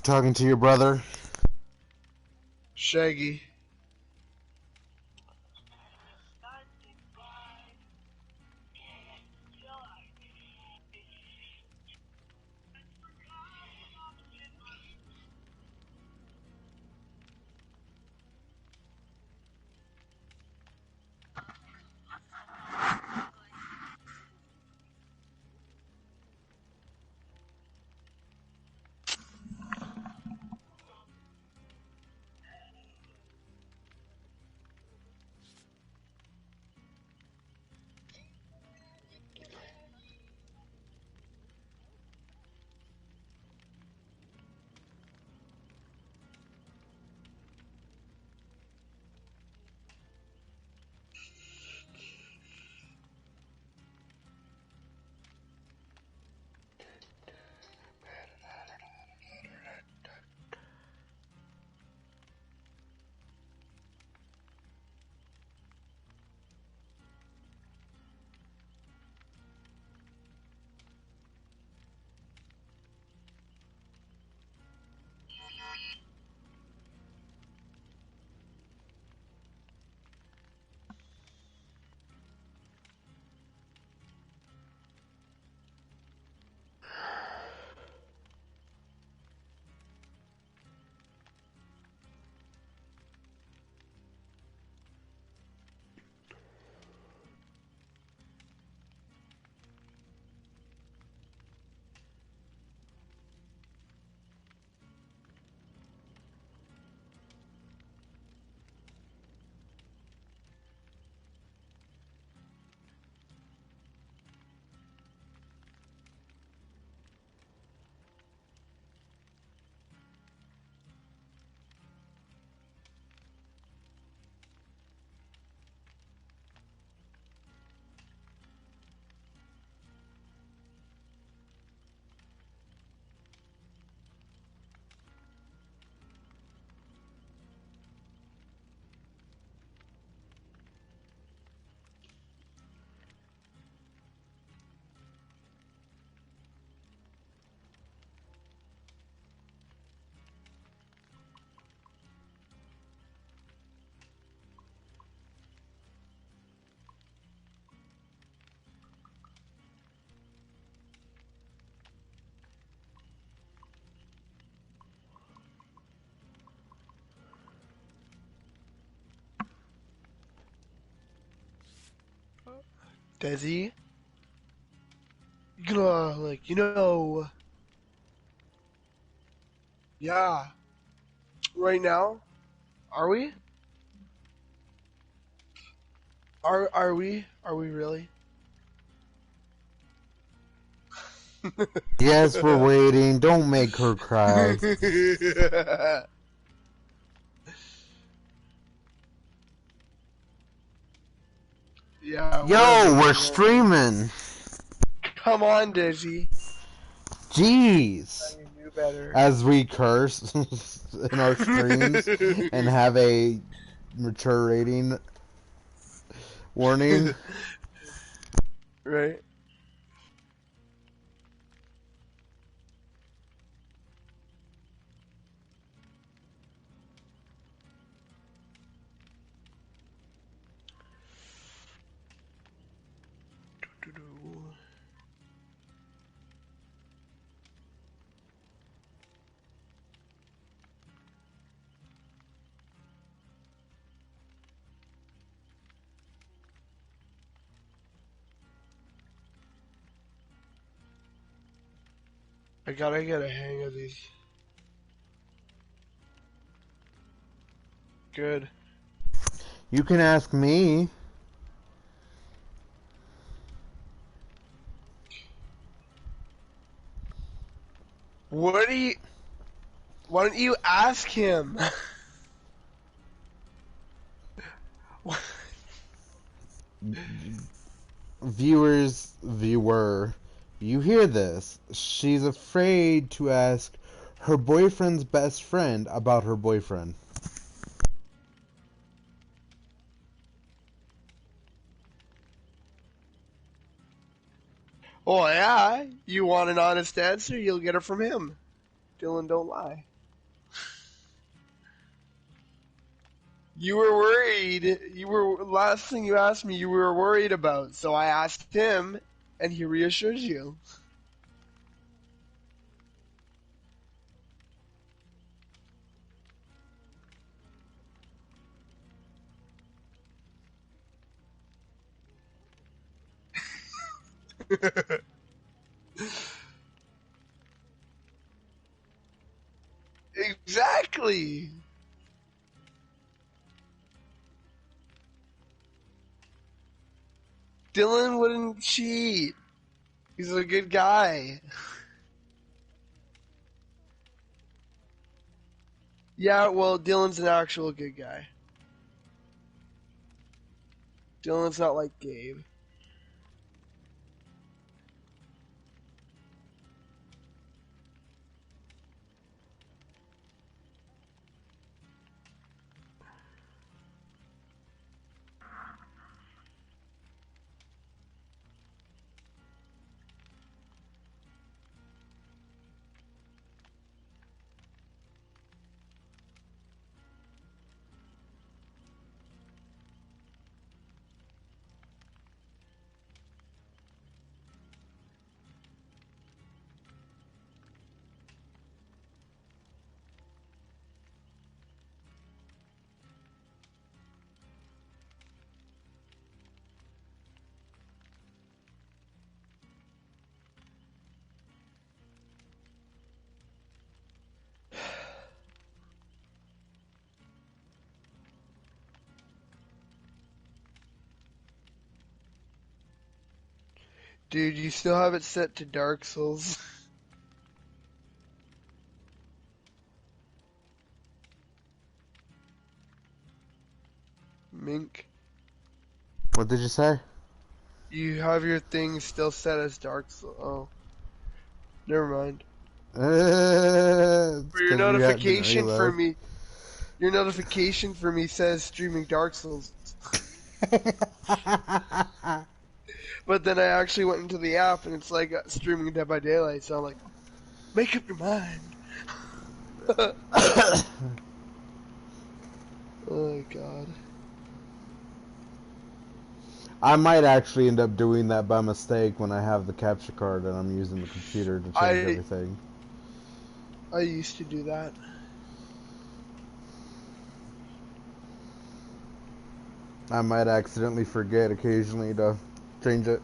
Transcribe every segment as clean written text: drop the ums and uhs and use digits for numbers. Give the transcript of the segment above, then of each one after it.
talking to your brother? Shaggy. Desi? Like, yeah. Right now? Are we? Are we? Are we really? Yes, we're waiting. Don't make her cry. Yeah, Yo, we're streaming. Come on, Desi. Jeez. You knew better. As we curse in our streams and have a mature rating warning. Right. I gotta get a hang of these. Good. You can ask me. What do you... Why don't you ask him? Viewer, you hear this. She's afraid to ask her boyfriend's best friend about her boyfriend. Oh, yeah. You want an honest answer? You'll get it from him. Dylan, don't lie. You were worried. You were last thing you asked me. You were worried about. So I asked him, and he reassured you. Exactly. Dylan wouldn't cheat. He's a good guy. Yeah, well, Dylan's an actual good guy. Dylan's not like Gabe. Dude, you still have it set to Dark Souls. Mink. What did you say? You have your thing still set as Dark Souls. Oh. Never mind. It's For your 'cause you didn't notification for reload. me, your notification for me says streaming Dark Souls. But then I actually went into the app and it's like streaming Dead by Daylight, so I'm like, make up your mind. Oh god. I might actually end up doing that by mistake when I have the capture card and I'm using the computer to change I everything. used to do that. I might accidentally forget occasionally to change it.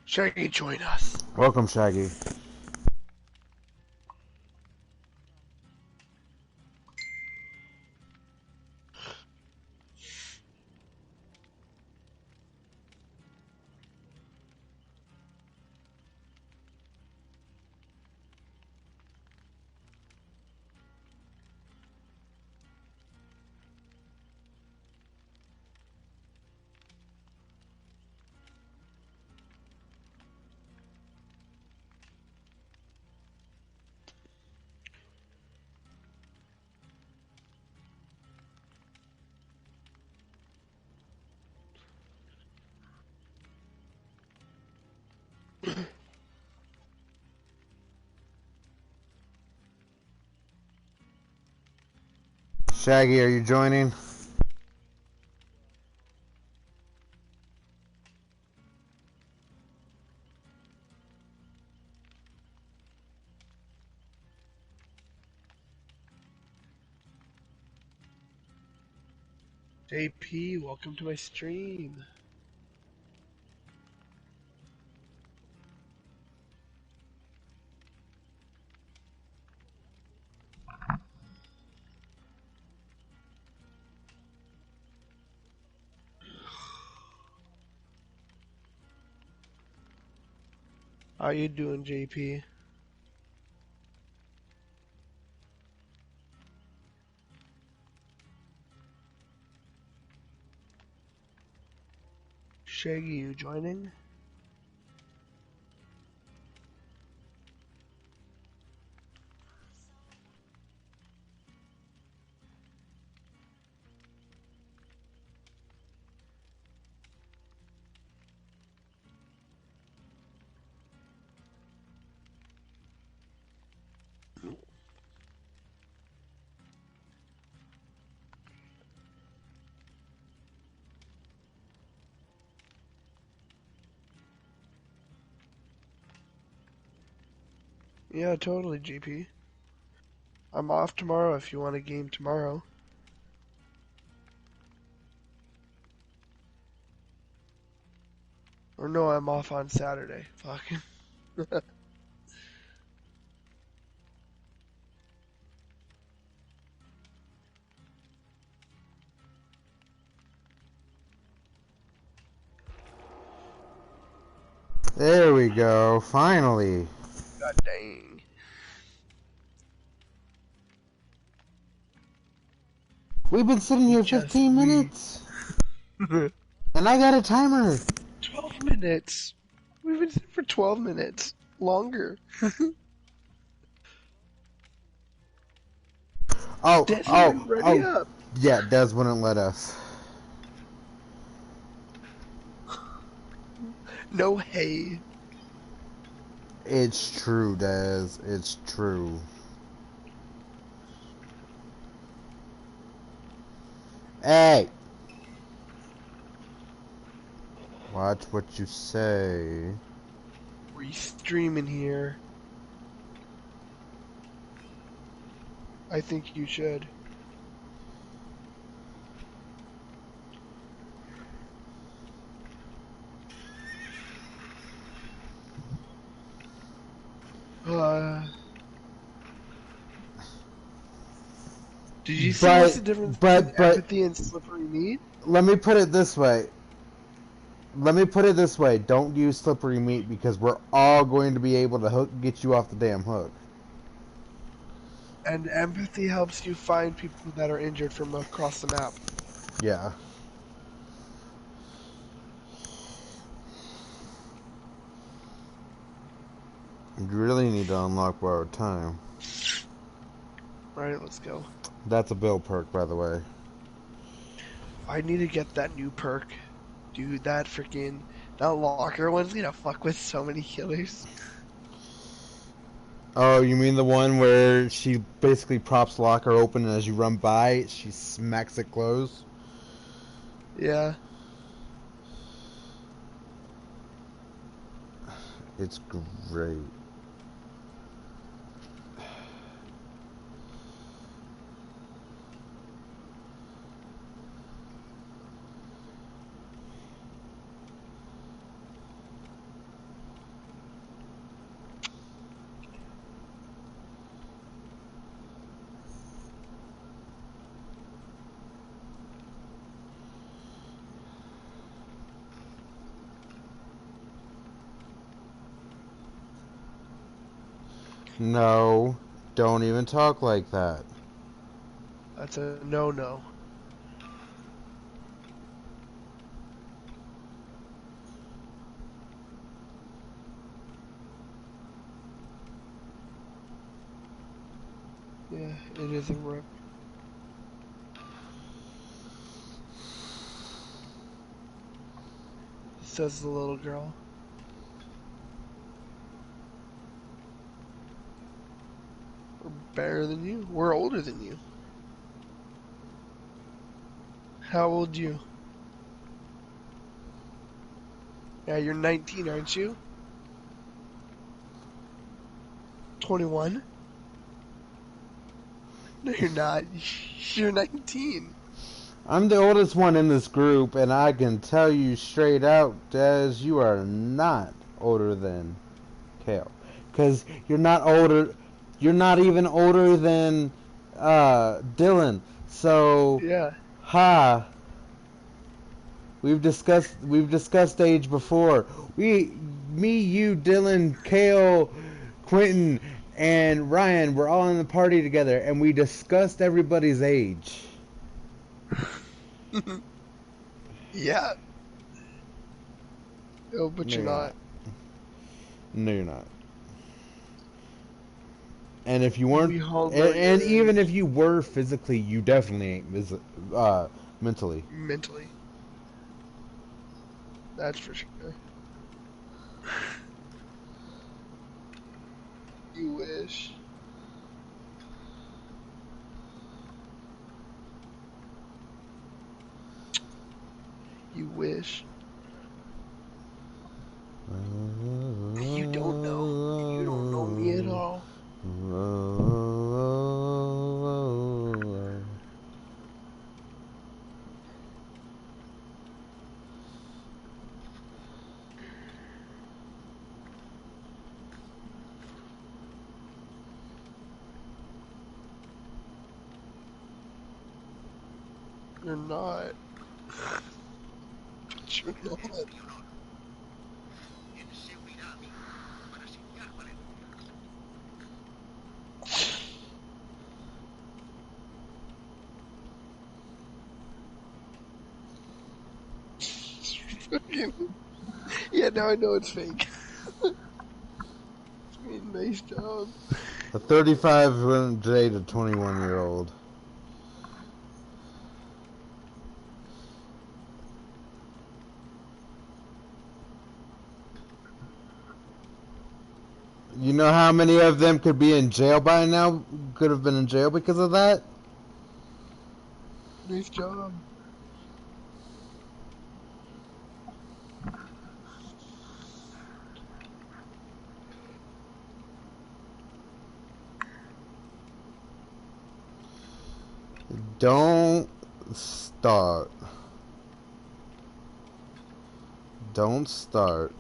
Shaggy, join us. Welcome, Shaggy. Shaggy, are you joining? JP, welcome to my stream. How you doing, JP? Shaggy, you joining? Yeah, totally, JP. I'm off tomorrow if you want a game tomorrow. Or no, I'm off on Saturday. Fuck. There we go, finally. God dang. We've been sitting here 15 minutes. And I got a timer. 12 minutes. We've been sitting for 12 minutes. Longer. Ready up. Yeah, Des wouldn't let us. No hay. It's true, Des. It's true. Hey! Watch what you say. We're streaming here. I think you should. Did you see what's the difference between empathy and slippery meat? Let me put it this way. Don't use slippery meat because we're all going to be able to get you off the damn hook. And empathy helps you find people that are injured from across the map. Yeah. You really need to unlock borrowed time. Alright, let's go. That's a Bill perk, by the way. I need to get that new perk. Dude, that locker one's gonna fuck with so many killers. Oh, you mean the one where she basically props locker open and as you run by, she smacks it closed? Yeah. It's great. No, don't even talk like that. That's a no-no. Yeah, it is a rip. Says the little girl. We're better than you. We're older than you. How old you? Yeah, you're 19, aren't you? 21? No, you're not. You're 19. I'm the oldest one in this group, and I can tell you straight out, Des, you are not older than Kale. Because you're not older, you're not even older than Dylan. So, Yeah. ha, we've discussed age before. Me, you, Dylan, Kale, Quentin, and Ryan were all in the party together, and we discussed everybody's age. Yeah. Oh, but No, you're you're not. not. No, you're not. And if you We weren't, all know and your even if age you were physically, you definitely ain't mentally. mentally. That's for sure. You wish. You wish. You don't know. You don't know me at all. You're not. You're not. Yeah, now I know it's fake. I mean, nice job. A 35 went date a 21-year-old. You know how many of them could be in jail by now? Could have been in jail because of that? Nice job. Don't start. Don't start.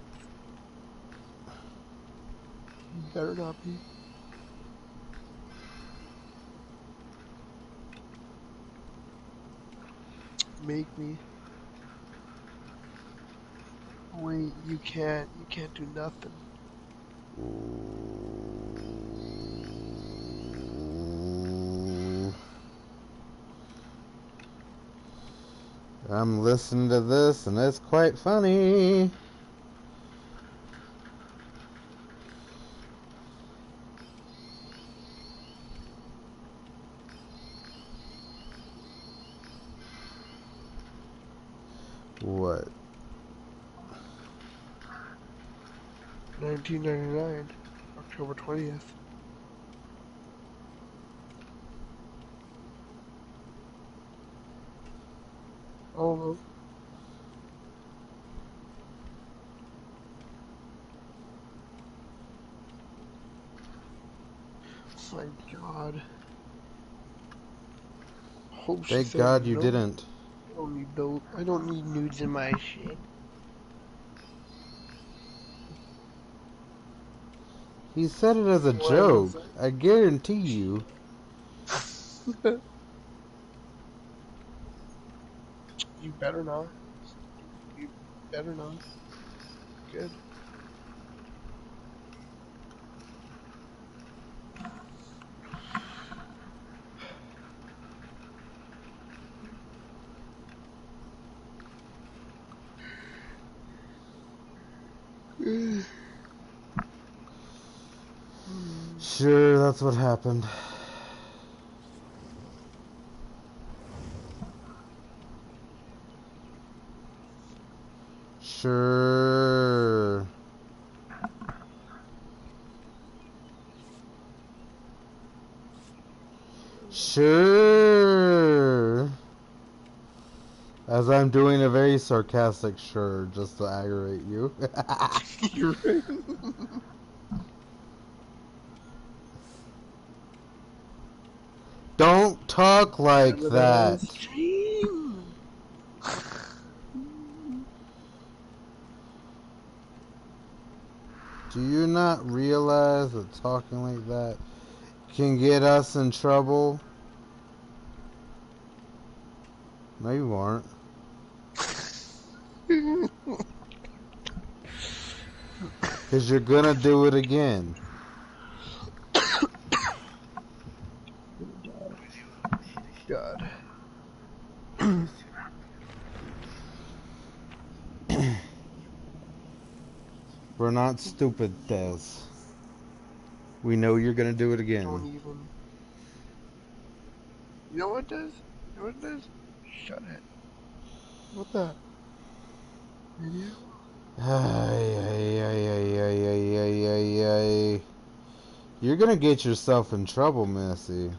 You better not be. Make me. Wait, you can't. You can't do nothing. I'm listening to this and it's quite funny. What? 1999, October 20th. Oh, my God. Hope she Thank said God you no. didn't. I don't need those. I don't need nudes in my shit. He said it as a Why was joke. I guarantee you. I? You better not. You better not. Good. Sure, that's what happened. Sure. Sure. As I'm doing a very sarcastic sure just to aggravate you. You're right. Don't talk like Remember that. that stream. Do you not realize that talking like that can get us in trouble? No, you aren't. Because you're gonna do it again. God. We're not stupid, Des. We know you're gonna do it Don't again. even. You know what does? You know what does? Shut it. What the? Idiot. Ay, ay, ay, ay, ay, ay, ay, ay, ay. You're gonna get yourself in trouble, Missy.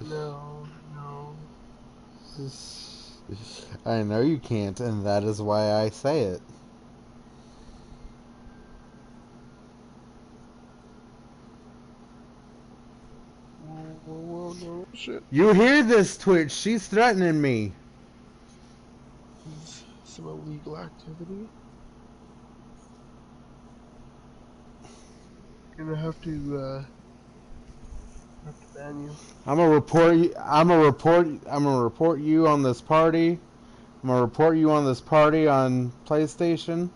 No, no. I know you can't, and that is why I say it. Whoa, whoa, whoa, no shit. You hear this, Twitch? She's threatening me. This is some illegal activity. Gonna have to ban you. I'm gonna report you. I'm gonna report you on this party. I'm gonna report you on this party on PlayStation.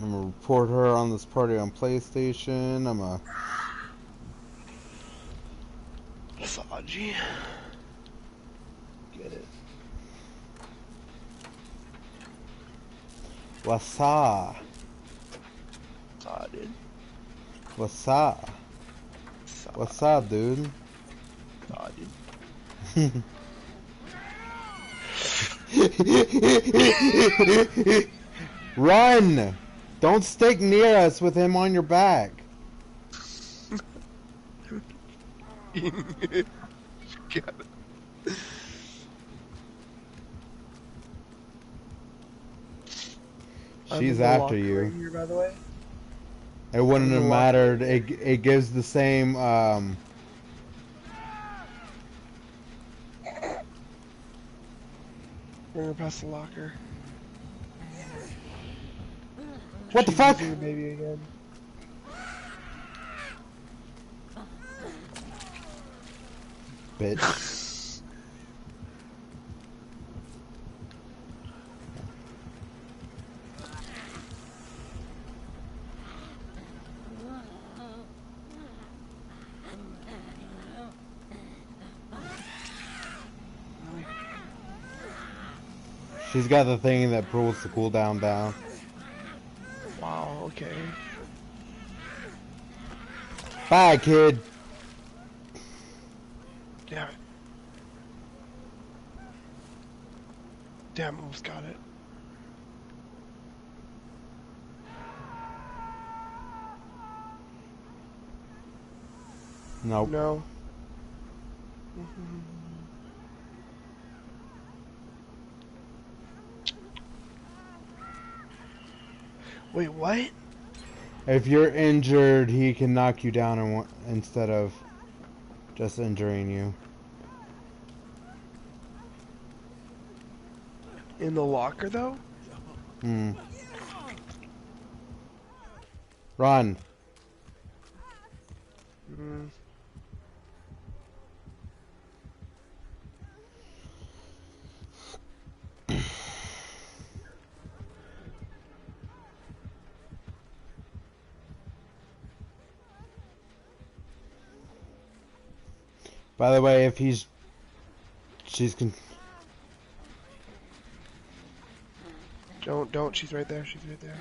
I'm gonna report her on this party on PlayStation. I'm a Saji. Get it. wasa. Saw, dude. Wasa. What's up, dude? Saw, dude. Run! Don't stick near us with him on your back. Got it. She's after you. Right here, by the way. It wouldn't have mattered. It gives the same. Bring her past the locker. What the fuck? Your baby again. Bitch. She's got the thing that pulls the cooldown down. Wow, okay. Bye, kid. Damn it. Damn, almost got it. Nope. No. Wait, what? If you're injured, he can knock you down instead of just injuring you. In the locker, though? Hmm. Run. Mm. By the way, if she's Don't. She's right there. She's right there.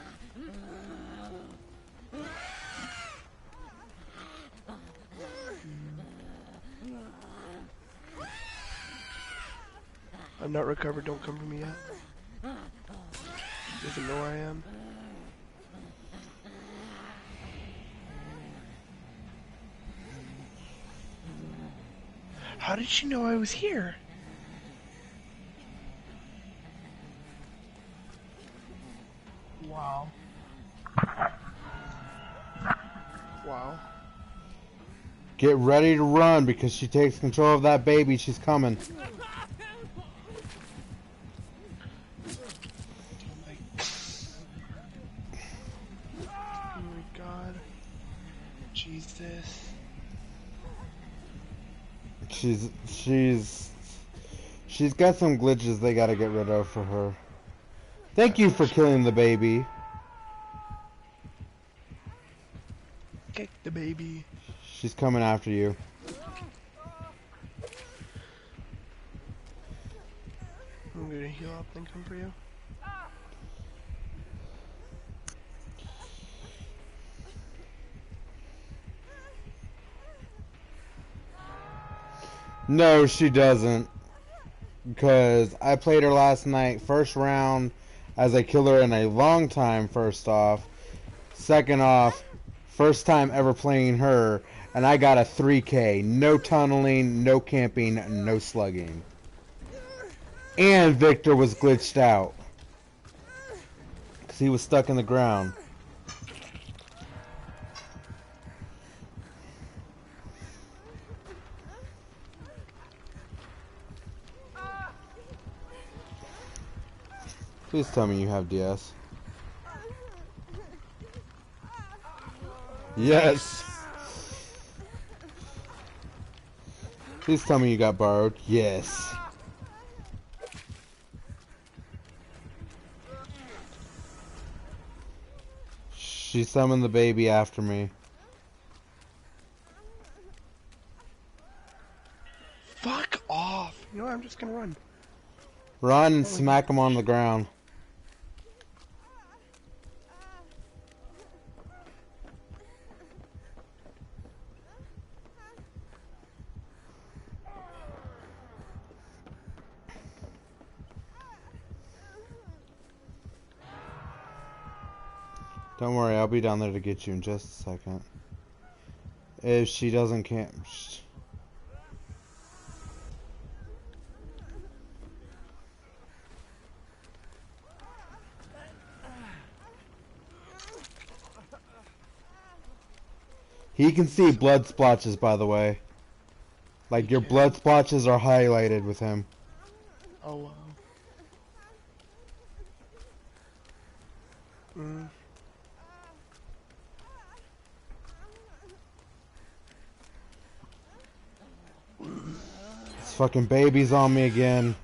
I'm not recovered. Don't come for me yet. Doesn't know where I am. How did she know I was here? Wow. Wow. Get ready to run because she takes control of that baby. She's coming. Oh my god. Jesus. She's got some glitches they gotta get rid of for her. Thank you for killing the baby. Kick the baby. She's coming after you. I'm gonna heal up and come for you. No, she doesn't. Because I played her last night, first round, as a killer in a long time, first off. Second off, first time ever playing her, and I got a 3K. No tunneling, no camping, no slugging. And Victor was glitched out. Because he was stuck in the ground. Please tell me you have DS. Yes! Please tell me you got borrowed. Yes. She summoned the baby after me. Fuck off! You know what, I'm just gonna run. Run and smack him on the ground. Don't worry, I'll be down there to get you in just a second. If she doesn't camp... He can see blood splotches, by the way. Like, your blood splotches are highlighted with him. Oh, wow. Mm. This fucking baby's on me again.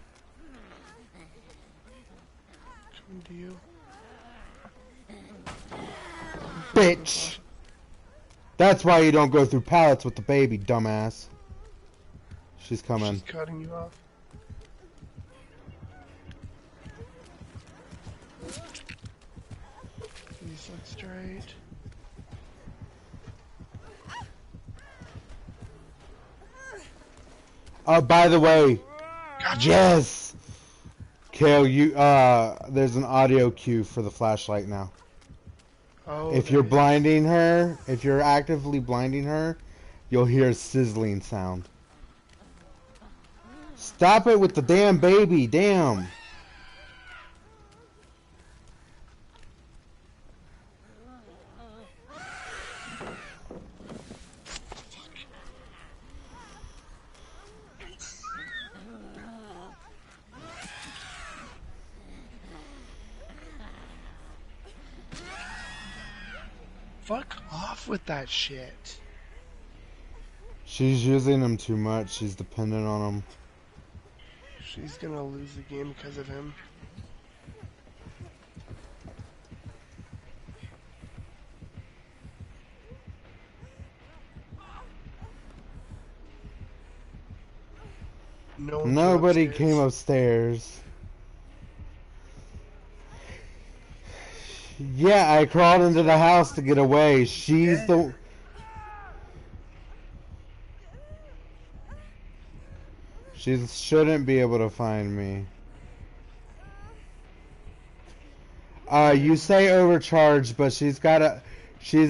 Coming to you. Bitch! That's why you don't go through pallets with the baby, dumbass. She's coming. She's cutting you off. Please look straight. By the way, Gotcha. yes! Kale, you, there's an audio cue for the flashlight now. Oh, If you're blinding her, if you're actively blinding her, you'll hear a sizzling sound. Stop it with the damn baby, damn! Fuck off with that shit. She's using him too much, she's dependent on him. She's gonna lose the game because of him. Nobody came upstairs. Yeah, I crawled into the house to get away. She's the... She shouldn't be able to find me. You say overcharged, but she's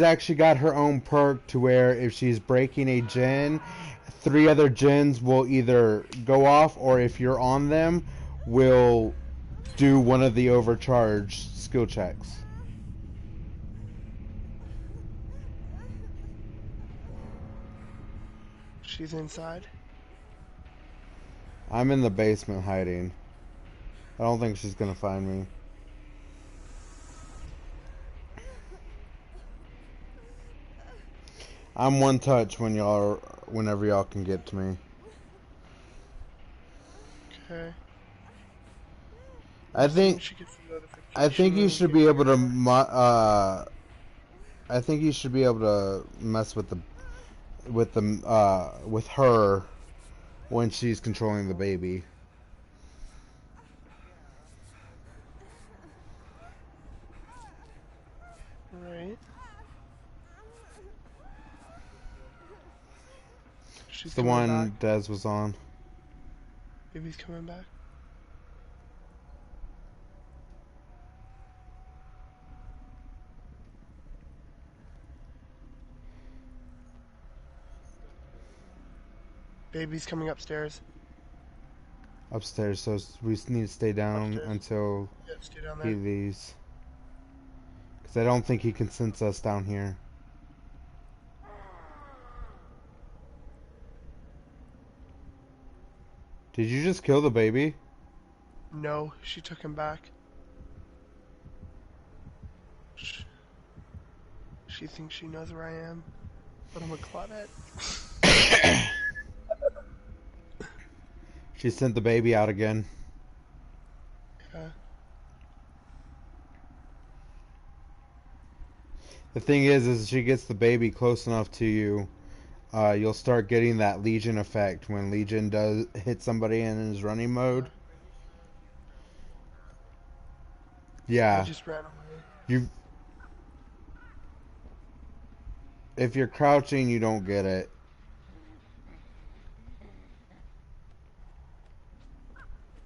actually got her own perk to where if she's breaking a gen, 3 other gens will either go off, or if you're on them, will do one of the overcharged skill checks. She's inside. I'm in the basement hiding. I don't think she's gonna find me. I'm one touch whenever y'all can get to me. Okay. I think she gets the notification. I think you should be able to I think you should be able to mess with with her when she's controlling the baby. Right. She's the one back. Dez was on. Baby's coming back. Baby's coming upstairs. Upstairs, so we need to stay down until stay down he leaves. Because I don't think he can sense us down here. Did you just kill the baby? No, she took him back. She thinks she knows where I am, but I'm a Claudette. She sent the baby out again. Yeah. The thing is she gets the baby close enough to you, you'll start getting that Legion effect when Legion does hit somebody in his running mode. Yeah. I just ran away. If you're crouching, you don't get it.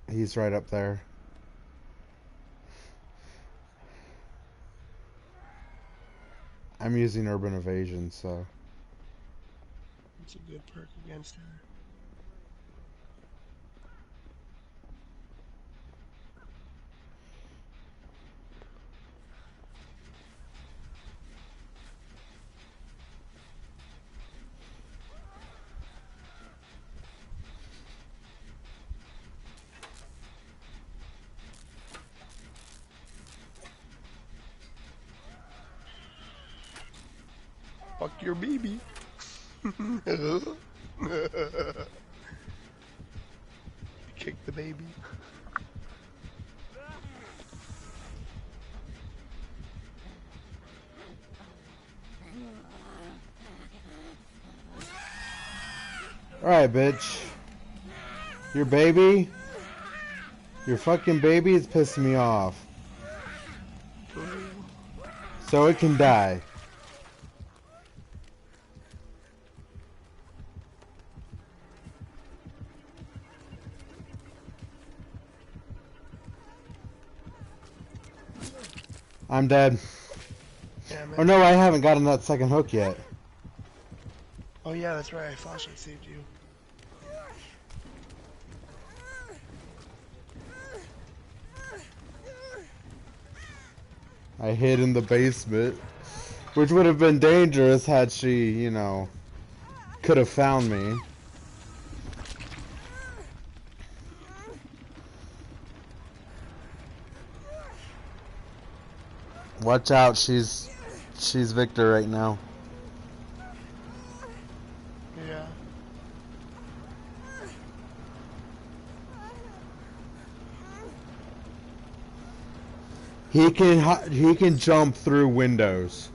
He's right up there. I'm using Urban Evasion, so. It's a good perk against her. Fuck your baby. Kick the baby. Alright, bitch. Your baby? Your fucking baby is pissing me off. So it can die. I'm dead. Damn it. Oh no, I haven't gotten that second hook yet. Oh yeah, that's right, I flashlight saved you. I hid in the basement, which would have been dangerous had she, you know, could have found me. Watch out, she's Victor right now. Yeah. He can jump through windows.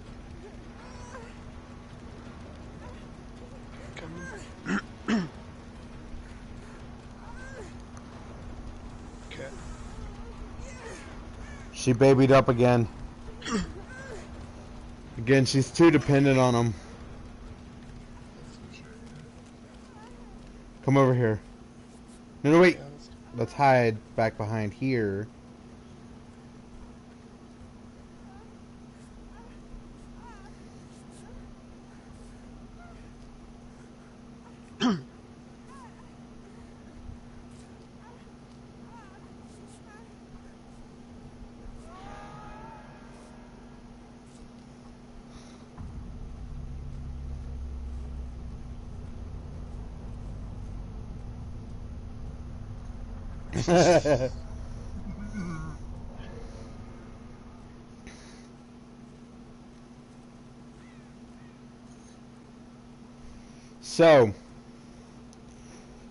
Okay. She babied up again. Again, she's too dependent on him. Come over here. No, wait. Let's hide back behind here.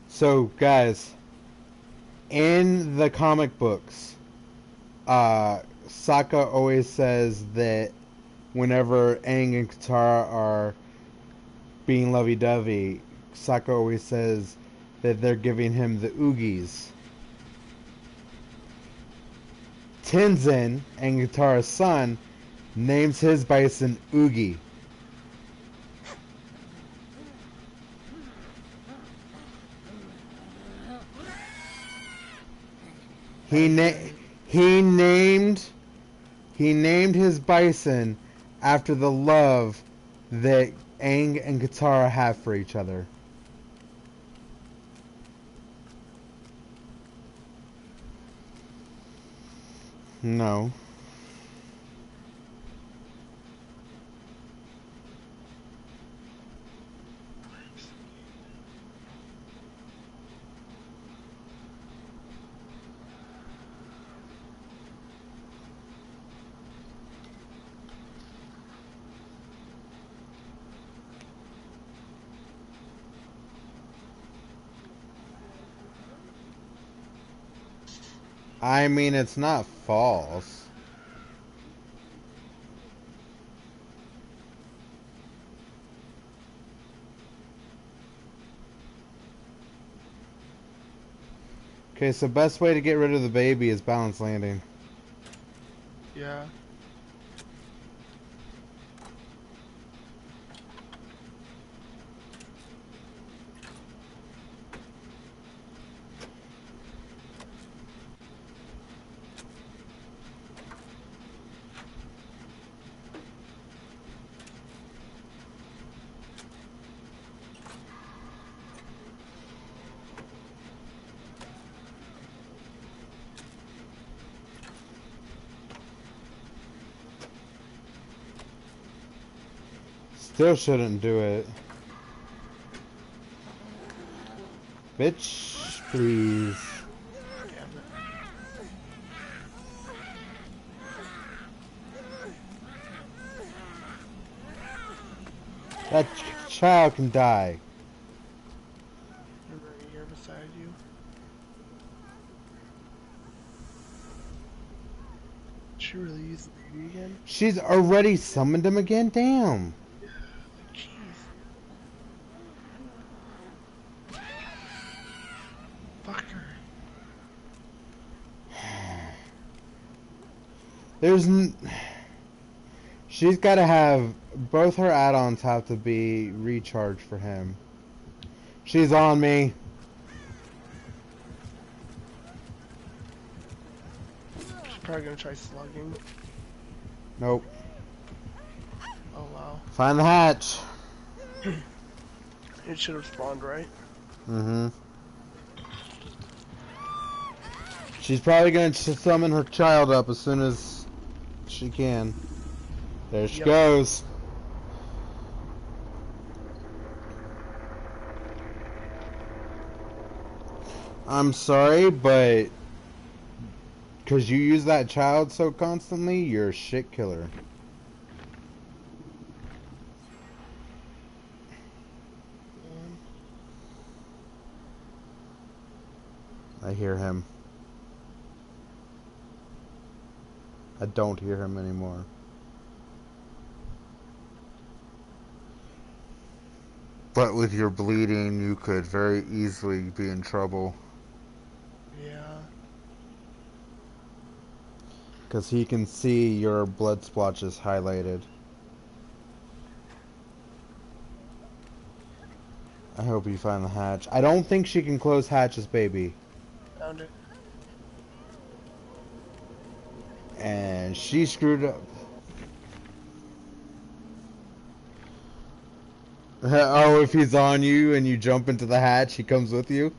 So, guys, in the comic books, Sokka always says that whenever Aang and Katara are being lovey-dovey, Sokka always says that they're giving him the oogies. Tenzin, Aang and Katara's son, names his bison Oogie. He named his bison after the love that Aang and Katara have for each other. No. I mean, it's not false. Okay, so best way to get rid of the baby is balance landing. Yeah. Still shouldn't do it. Bitch, please. Damn it. That child can die. I'm right here beside you. Should she really use the baby again? She's already summoned him again? Damn. Jeez. Fuck her. She's got to have both her add-ons have to be recharged for him. She's on me. She's probably gonna try slugging. Nope. Oh wow. Find the hatch. It should have spawned, right? Mm-hmm. She's probably going to summon her child up as soon as she can. There she goes. I'm sorry, but because you use that child so constantly, you're a shit killer. I hear him. I don't hear him anymore. But with your bleeding, you could very easily be in trouble. Yeah. Because he can see your blood splotches highlighted. I hope you find the hatch. I don't think she can close hatches, baby. Found it. And she screwed up. Oh, if he's on you and you jump into the hatch, he comes with you?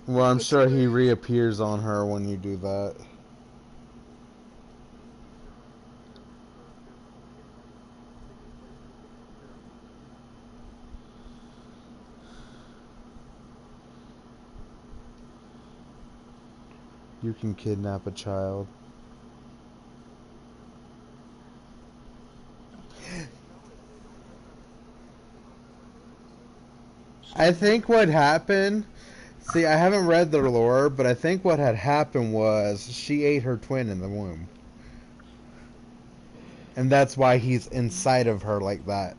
Well, I'm sure he reappears on her when you do that. You can kidnap a child. I think what happened. See, I haven't read the lore, but I think what had happened was she ate her twin in the womb. And that's why he's inside of her like that.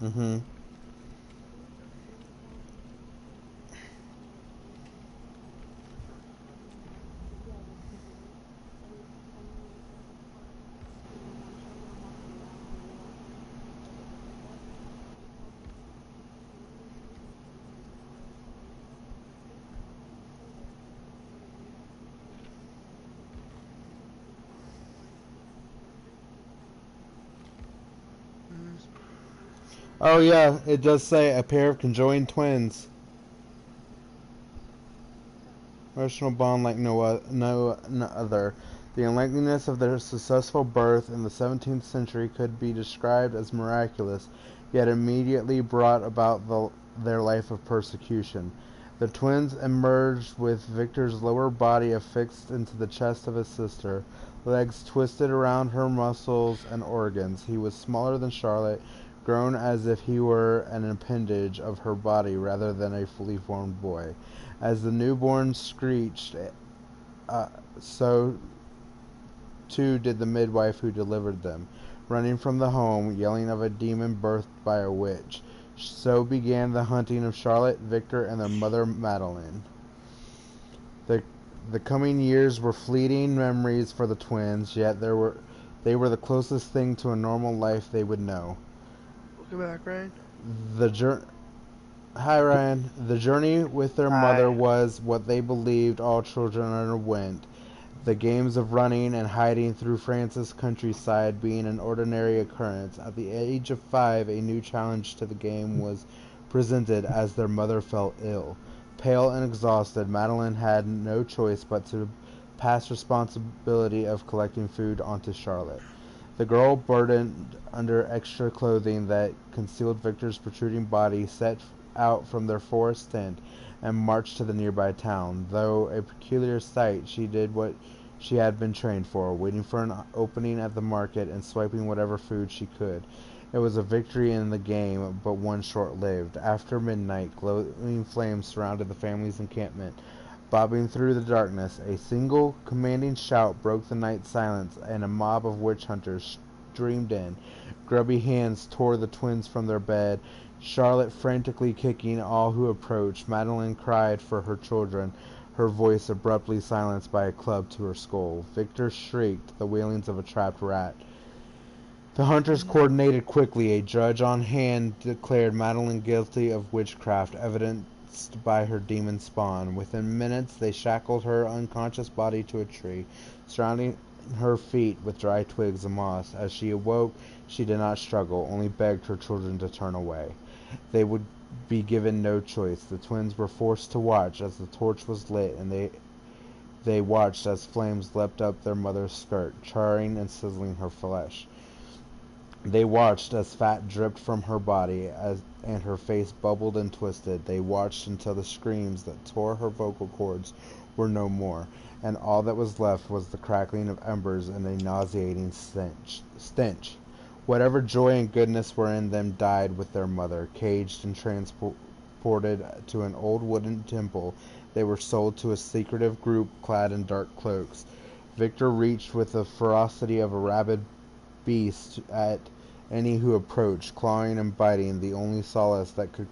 Mm-hmm. Oh yeah, it does say a pair of conjoined twins. Emotional bond like no other. The unlikeliness of their successful birth in the 17th century could be described as miraculous, yet immediately brought about their life of persecution. The twins emerged with Victor's lower body affixed into the chest of his sister, legs twisted around her muscles and organs. He was smaller than Charlotte, grown as if he were an appendage of her body rather than a fully formed boy. As the newborn screeched, uh, so too did the midwife who delivered them, running from the home, yelling of a demon birthed by a witch. So began the hunting of Charlotte, Victor, and their mother Madeline. The the coming years were fleeting memories for the twins, yet they were the closest thing to a normal life they would know. Welcome back, Ryan. The journey Hi Ryan. The journey with their mother Hi. was what they believed all children underwent. The games of running and hiding through France's countryside being an ordinary occurrence. At the age of 5, a new challenge to the game was presented as their mother fell ill. Pale and exhausted, Madeline had no choice but to pass responsibility of collecting food onto Charlotte. The girl, burdened under extra clothing that concealed Victor's protruding body, set out from their forest tent and marched to the nearby town. Though a peculiar sight, she did what she had been trained for, waiting for an opening at the market and swiping whatever food she could. It was a victory in the game, but one short-lived. After midnight, glowing flames surrounded the family's encampment. Bobbing through the darkness, a single commanding shout broke the night silence, and a mob of witch hunters streamed in. Grubby hands tore the twins from their bed, Charlotte frantically kicking all who approached. Madeline cried for her children, her voice abruptly silenced by a club to her skull. Victor shrieked, the wailings of a trapped rat. The hunters coordinated quickly. A judge on hand declared Madeline guilty of witchcraft, evidenced by her demon spawn. Within minutes, they shackled her unconscious body to a tree, surrounding her feet with dry twigs and moss. As she awoke, she did not struggle, only begged her children to turn away. They would be given no choice. The twins were forced to watch as the torch was lit, and they watched as flames leapt up their mother's skirt, charring and sizzling her flesh. They watched as fat dripped from her body and her face bubbled and twisted. They watched until the screams that tore her vocal cords were no more, and all that was left was the crackling of embers and a nauseating stench. Whatever joy and goodness were in them died with their mother. Caged and transported to an old wooden temple, they were sold to a secretive group clad in dark cloaks. Victor reached with the ferocity of a rabid beast at any who approached, clawing and biting. The only solace that could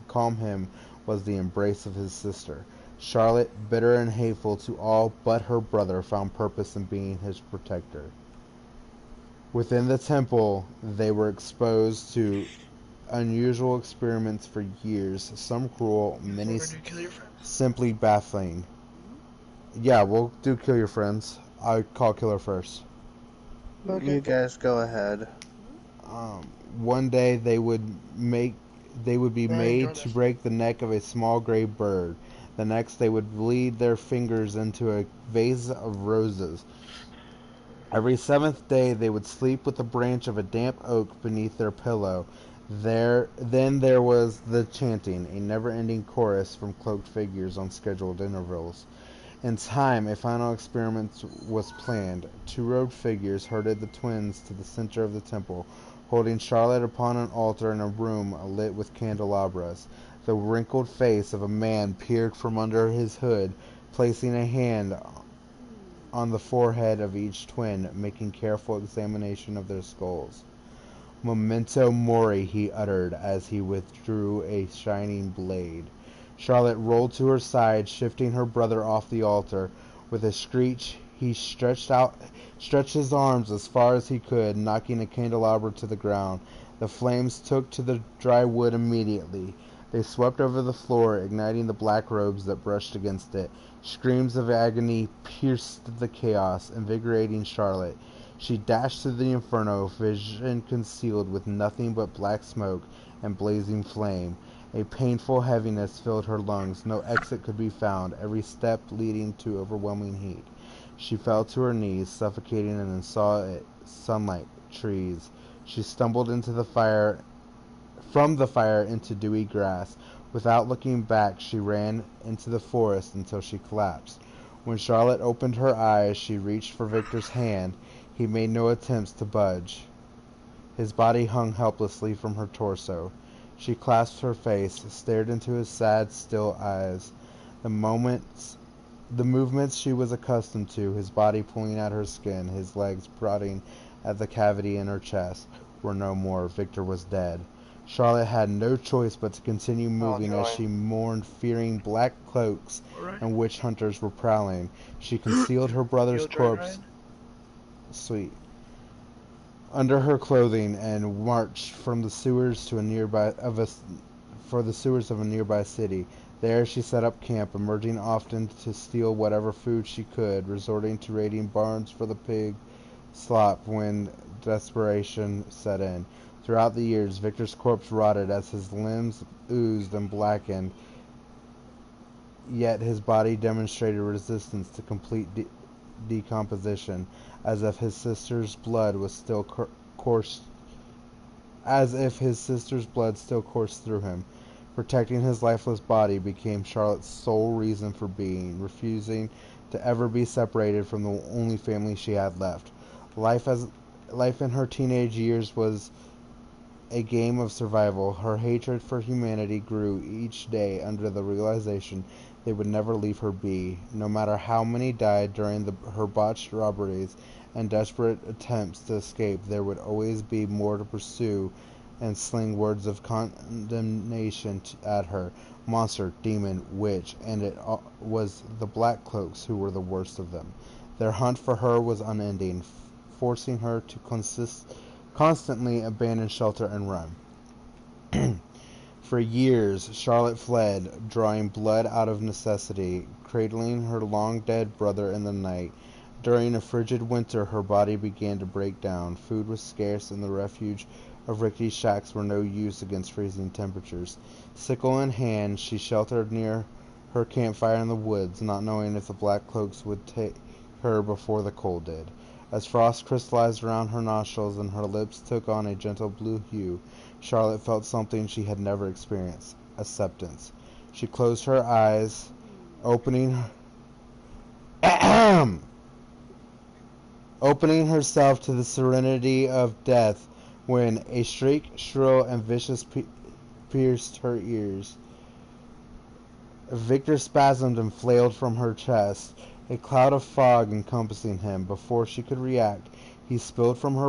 calm him was the embrace of his sister. Charlotte, bitter and hateful to all but her brother, found purpose in being his protector. Within the temple, they were exposed to unusual experiments for years, some cruel, many simply baffling. Yeah, we'll do Kill Your Friends. I call Killer first. Okay. You guys go ahead. One day they would be made to break the neck of a small gray bird. The next they would bleed their fingers into a vase of roses. Every seventh day they would sleep with a branch of a damp oak beneath their pillow. Then there was the chanting, a never-ending chorus from cloaked figures on scheduled intervals. In time, a final experiment was planned. Two robed figures herded the twins to the center of the temple, holding Charlotte upon an altar in a room lit with candelabras. The wrinkled face of a man peered from under his hood, placing a hand on the forehead of each twin, making careful examination of their skulls. "Memento mori," he uttered as he withdrew a shining blade. Charlotte rolled to her side, shifting her brother off the altar. With a screech, he stretched his arms as far as he could, knocking a candelabra to the ground. The flames took to the dry wood immediately. They swept over the floor, igniting the black robes that brushed against it. Screams of agony pierced the chaos, invigorating Charlotte. She dashed through the inferno, vision concealed with nothing but black smoke and blazing flame. A painful heaviness filled her lungs. No exit could be found, every step leading to overwhelming heat. She fell to her knees, suffocating, and then saw it, sunlight, trees. She stumbled from the fire into dewy grass. Without looking back, she ran into the forest until she collapsed. When Charlotte opened her eyes, she reached for Victor's hand. He made no attempts to budge. His body hung helplessly from her torso. She clasped her face, stared into his sad, still eyes. The movements she was accustomed to, his body pulling at her skin, his legs prodding at the cavity in her chest, were no more. Victor was dead. Charlotte had no choice but to continue moving as she mourned, fearing black cloaks and witch hunters were prowling. She concealed her brother's corpse under her clothing and marched from the sewers to for the sewers of a nearby city. There she set up camp, emerging often to steal whatever food she could, resorting to raiding barns for the pig slop when desperation set in. Throughout the years, Victor's corpse rotted as his limbs oozed and blackened, yet his body demonstrated resistance to complete decomposition, as if his sister's blood still coursed through him. Protecting his lifeless body became Charlotte's sole reason for being, refusing to ever be separated from the only family she had left. Life in her teenage years was a game of survival. Her hatred for humanity grew each day under the realization they would never leave her be. No matter how many died during her botched robberies and desperate attempts to escape, there would always be more to pursue and sling words of condemnation at her. Monster, demon, witch, and it was the Black Cloaks who were the worst of them. Their hunt for her was unending, forcing her to constantly abandon shelter and run. For years, Charlotte fled, drawing blood out of necessity, cradling her long-dead brother in the night. During a frigid winter, her body began to break down. Food was scarce, and the refuge of rickety shacks were no use against freezing temperatures. Sickle in hand, she sheltered near her campfire in the woods, not knowing if the Black Cloaks would take her before the cold did. As frost crystallized around her nostrils and her lips took on a gentle blue hue, Charlotte felt something she had never experienced: acceptance. She closed her eyes, opening herself to the serenity of death, when a shriek, shrill and vicious, pierced her ears. Victor spasmed and flailed from her chest, a cloud of fog encompassing him. Before she could react, he spilled from her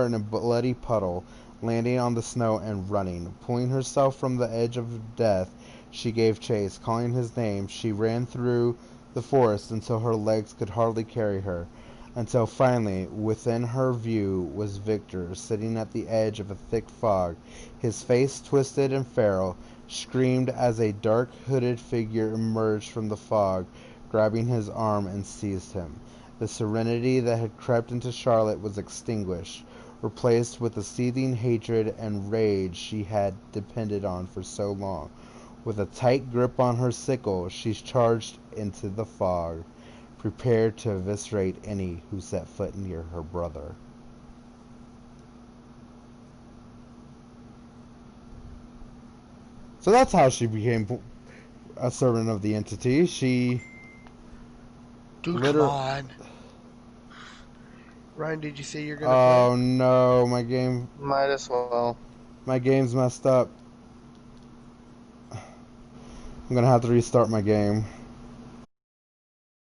in a bloody puddle, landing on the snow and running. Pulling herself from the edge of death, she gave chase. Calling his name, she ran through the forest until her legs could hardly carry her, until finally, within her view, was Victor, sitting at the edge of a thick fog, his face twisted and feral, screamed as a dark hooded figure emerged from the fog, grabbing his arm and seized him. The serenity that had crept into Charlotte was extinguished, replaced with the seething hatred and rage she had depended on for so long. With a tight grip on her sickle, she charged into the fog, prepared to eviscerate any who set foot near her brother. So that's how she became a servant of the entity. She Dude, come literally. on. Ryan, did you say you're gonna Oh play? no, Might as well. my game's messed up. I'm gonna have to restart my game.